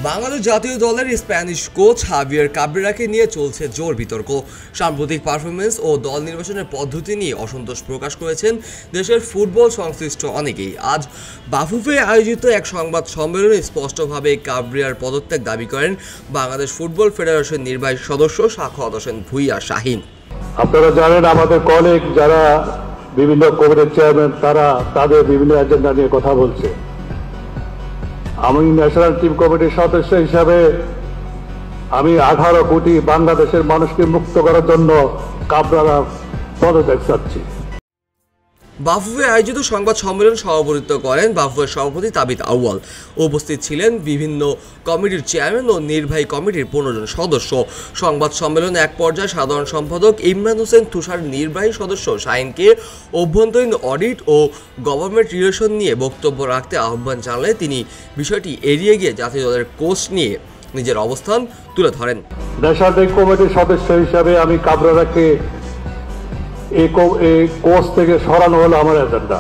বাংলাদেশ জাতীয় দলের Spanish coach হাভিয়ার কাবরেরাকে নিয়ে চলছে জোর বিতর্ক। সাম্প্রতিক পারফরমেন্স ও দল নির্বাচনের পদ্ধতি নিয়ে অসন্তোষ প্রকাশ করেছেন দেশের ফুটবল সংশ্লিষ্ট অনেকেই। আজ বাফুফে আয়োজিত এক সংবাদ সম্মেলনে স্পষ্টভাবে কাবরেরার পদত্যাগ দাবি করেন বাংলাদেশ ফুটবল ফেডারেশন নির্বাহী সদস্য সাখাওয়াত হোসেন ভূঁইয়া শাহীন। আপনারা জানেন, আমাদের কলিগ যারা বিভিন্ন কমিটির চেয়ারম্যান, তারা তাদের বিভিন্ন এজেন্ডা নিয়ে কথা বলছে। আমি ন্যাশনাল টিম কমিটির সদস্য হিসাবে আমি 18 কোটি বাংলাদেশের মানুষকে মুক্ত করার জন্য কাবরেরার পদত্যাগ চাচ্ছি। বাফুফে আয়োজিত সংবাদ সম্মেলন সভাপতিত্ব করেন বাফুফের সভাপতি তাবিথ আউয়াল। উপস্থিত ছিলেন বিভিন্ন কমিটির চেয়ারম্যান ও নির্বাহী কমিটির 15 জন সদস্য। সংবাদ সম্মেলনে এক পর্যায়ে সাধারণ সম্পাদক ইমরান হোসেন তুষার নির্বাহী সদস্য শাহীনকে অভ্যন্তরীণ অডিট ও গভর্নমেন্ট রিলেশন নিয়ে বক্তব্য রাখতে আহ্বান জানালে তিনি বিষয়টি এড়িয়ে গিয়ে জাতীয় দলের কোচ নিয়ে নিজের অবস্থান তুলে ধরেন। ন্যাশনাল টিম কমিটির সদস্য হিসাবে আমি কাবরেরাকে এই কোচ থেকে সরানো হলো আমার এজেন্ডা।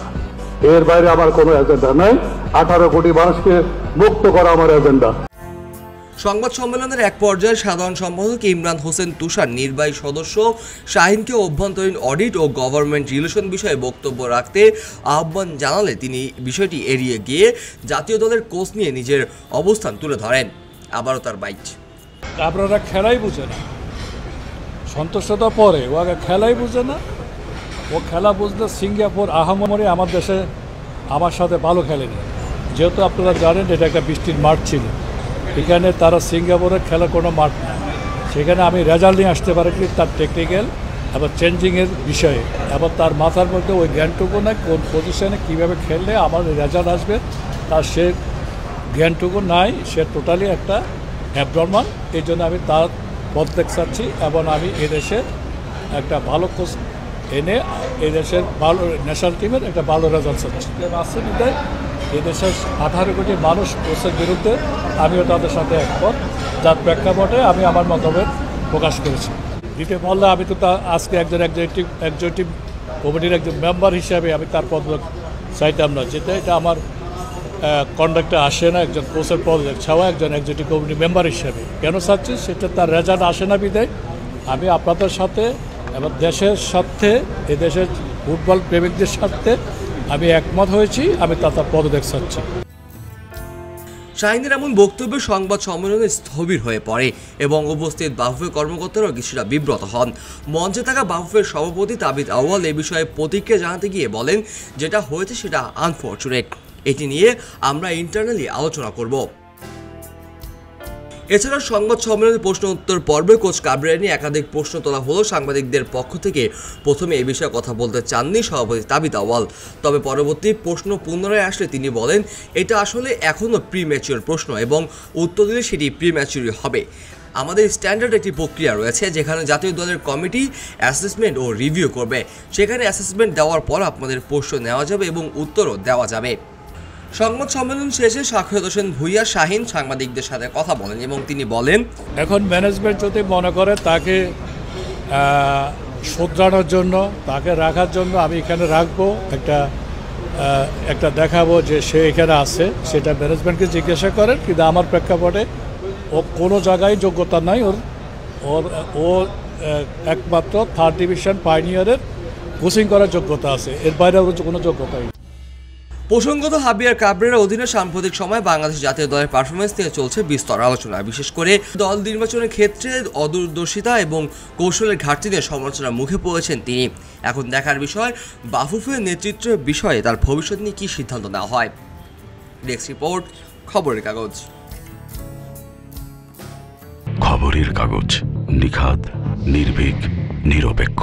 এর বাইরে আমার কোনো এজেন্ডা নাই। 18 কোটি মানুষকে মুক্ত করা আমার এজেন্ডা। সংবাদ সম্মেলনের এক পর্যায়ে সাধারণ সম্পাদক ইমরান হোসেন তুষার নির্বাহী সদস্য শাহীনকে অভ্যন্তরীণ অডিট ও গভর্নমেন্ট রিলেশন বিষয়ে বক্তব্য রাখতে আহ্বান জানালে তিনি বিষয়টি এড়িয়ে গিয়ে জাতীয় দলের কোচ নিয়ে নিজের অবস্থান তুলে ধরেন। আবারও তার বাইট, আপনারা খেলাই বুঝে না, সন্তুষ্টতা পরে ও আগে খেলাই বুঝে না। ও খেলা বুঝলে সিঙ্গাপুর আহামরি আমার দেশে আমার সাথে ভালো খেলেনি। যেহেতু আপনারা জানেন এটা একটা বৃষ্টির মাঠ ছিল, এখানে তারা সিঙ্গাপুরের খেলার কোনো মাঠ না। সেখানে আমি রেজাল্ট নিয়ে আসতে পারি কি তার টেকনিক্যাল আবার চেঞ্জিংয়ের বিষয়ে, আবার তার মাথার মধ্যে ওই জ্ঞানটুকু না কোন পজিশনে কীভাবে খেললে আমার রেজাল্ট আসবে তার সে জ্ঞানটুকু নাই। সে টোটালি একটা অ্যাবনর্মাল। এই জন্য আমি তার পদত্যাগ চাচ্ছি এবং আমি এদেশে একটা ভালো কোচ এনে এদেশের ভালো ন্যাশনাল টিমের একটা ভালো রেজাল্ট চাচ্ছি। আসছে বিদায় এদেশের 18 কোটি মানুষ কোচের বিরুদ্ধে, আমিও তাদের সাথে একমত, যার প্রেক্ষাপটে আমি আমার মতামত প্রকাশ করেছি। দিতে পারলে আমি তো আজকে একজন এক্সিকিউটিভ কমিটির একজন মেম্বার হিসাবে আমি তার পদত্যাগ চাইতাম না, যেটা এটা আমার কন্ডাক্টে আসে না। একজন কোচের পদত্যাগ ছাড়া একজন এক্সিকিউটিভ কমিটি মেম্বার হিসাবে কেন চাচ্ছি, সেটা তার রেজাল্ট আসে না বিদায় আমি আপনাদের সাথে এবং দেশের সাথে এদেশের ফুটবল প্রেমিকদের সাথে আমি একমত হয়েছি। আমি তার পদত্যাগ চাচ্ছি। শাহীনের এমন বক্তব্যে সংবাদ সম্মেলনে স্থবির হয়ে পড়ে এবং উপস্থিত বাফুফে কর্মকর্তারাও কিছুটা বিব্রত হন। মঞ্চে থাকা বাফুফের সভাপতি তাবিথ আউয়াল এ বিষয়ে প্রতিক্রিয়া জানাতে গিয়ে বলেন, যেটা হয়েছে সেটা আনফরচুনেট, এটি নিয়ে আমরা ইন্টারনালি আলোচনা করব। এছাড়া সংবাদ সম্মেলনের প্রশ্ন উত্তর পর্বে কোচ কাবরেরা নিয়ে একাধিক প্রশ্ন তোলা হলো। সাংবাদিকদের পক্ষ থেকে প্রথমে এই বিষয়ে কথা বলতে চাননি সভাপতি তাবিথ আউয়াল, তবে পরবর্তী প্রশ্ন পুনরায় আসলে তিনি বলেন, এটা আসলে এখনও প্রিম্যাচিওর প্রশ্ন এবং উত্তর দিলে সেটি প্রিম্যাচিওর হবে। আমাদের স্ট্যান্ডার্ড একটি প্রক্রিয়া রয়েছে যেখানে জাতীয় দলের কমিটি অ্যাসেসমেন্ট ও রিভিউ করবে। সেখানে অ্যাসেসমেন্ট দেওয়ার পর আপনাদের প্রশ্ন নেওয়া যাবে এবং উত্তরও দেওয়া যাবে। সংবাদ সম্মেলন শেষে সাখাওয়াত হোসেন ভূঁইয়া শাহীন সাংবাদিকদের সাথে কথা বলেন এবং তিনি বলেন, এখন ম্যানেজমেন্ট যদি মনে করে তাকে শোধরানোর জন্য, তাকে রাখার জন্য আমি এখানে রাখবো, একটা দেখাবো যে সে এখানে আছে, সেটা ম্যানেজমেন্টকে জিজ্ঞাসা করেন। কিন্তু আমার প্রেক্ষাপটে ও কোনো জায়গায় যোগ্যতা নাই। ও একমাত্র 3rd ডিভিশন পাইনিয়ারের কোচিং করার যোগ্যতা আছে, এর বাইরে ওর কোনো যোগ্যতা নেই। প্রসঙ্গত হাভিয়ার কাবরেরার অধীনে সাম্প্রতিক সময় বাংলাদেশ জাতীয় দলের পারফরমেন্স নিয়ে চলছে বিস্তর আলোচনা। বিশেষ করে দল নির্বাচনের ক্ষেত্রে অদূরদর্শিতা এবং কৌশলের ঘাটতি নিয়ে সমালোচনার মুখে পড়েছেন তিনি। এখন দেখার বিষয় বাফুফের নেতৃত্বের বিষয়ে তার ভবিষ্যৎ নিয়ে কী সিদ্ধান্ত নেওয়া হয়। ডেস্ক রিপোর্ট, খবরের কাগজ। খবরের কাগজ, নিখাত, নির্ভীক, নিরপেক্ষ।